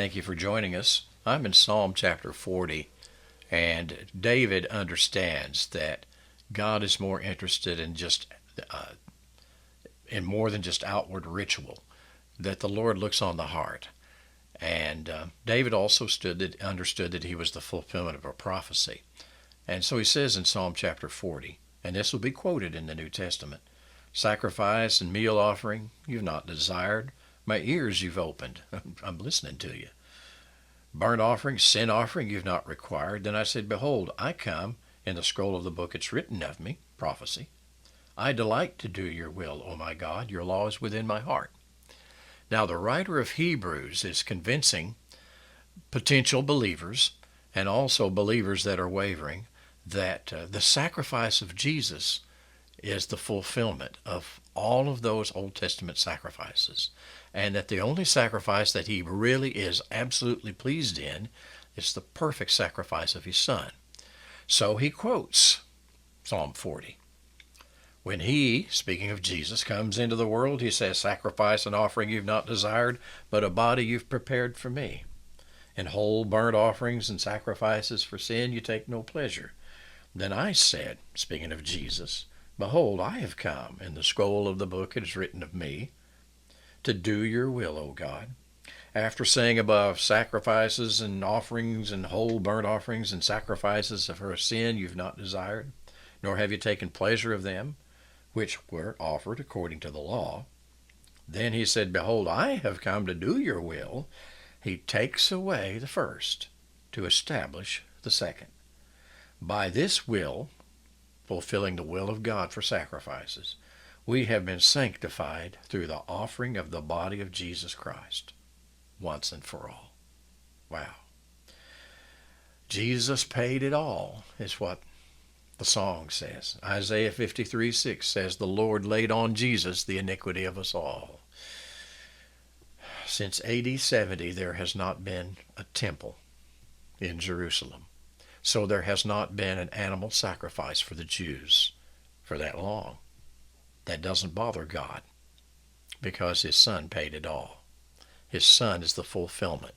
Thank you for joining us. I'm in Psalm chapter 40, and David understands that God is more interested in uh, in more than just outward ritual, that the Lord looks on the heart. And David also understood that he was the fulfillment of a prophecy. And so he says in Psalm chapter 40, and this will be quoted in the New Testament, sacrifice and meal offering you've not desired, my ears you've opened. I'm listening to you. Burnt offering, sin offering you've not required. Then I said, behold, I come. In the scroll of the book it's written of me, prophecy. I delight to do your will, O my God. Your law is within my heart. Now the writer of Hebrews is convincing potential believers and also believers that are wavering that the sacrifice of Jesus is the fulfillment of all of those Old Testament sacrifices, and that the only sacrifice that he really is absolutely pleased in is the perfect sacrifice of his Son. So he quotes Psalm 40. When he, speaking of Jesus, comes into the world, he says, sacrifice and offering you've not desired, but a body you've prepared for me. In whole burnt offerings and sacrifices for sin you take no pleasure. Then I said, speaking of Jesus, behold, I have come. In the scroll of the book it is written of me, to do your will, O God. After saying above, sacrifices and offerings and whole burnt offerings and sacrifices for a sin you've not desired, nor have you taken pleasure of them, which were offered according to the law. Then he said, behold, I have come to do your will. He takes away the first to establish the second. By this will, fulfilling the will of God for sacrifices, we have been sanctified through the offering of the body of Jesus Christ, once and for all. Wow. Jesus paid it all, is what the song says. Isaiah 53:6 says, the Lord laid on Jesus the iniquity of us all. Since AD 70, there has not been a temple in Jerusalem. So there has not been an animal sacrifice for the Jews for that long. That doesn't bother God because his Son paid it all. His Son is the fulfillment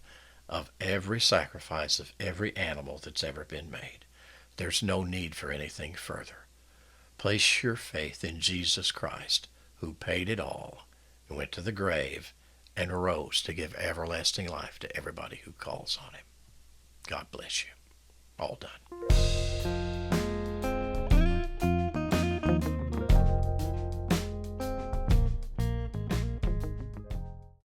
of every sacrifice of every animal that's ever been made. There's no need for anything further. Place your faith in Jesus Christ, who paid it all, and went to the grave, and arose to give everlasting life to everybody who calls on him. God bless you. All done.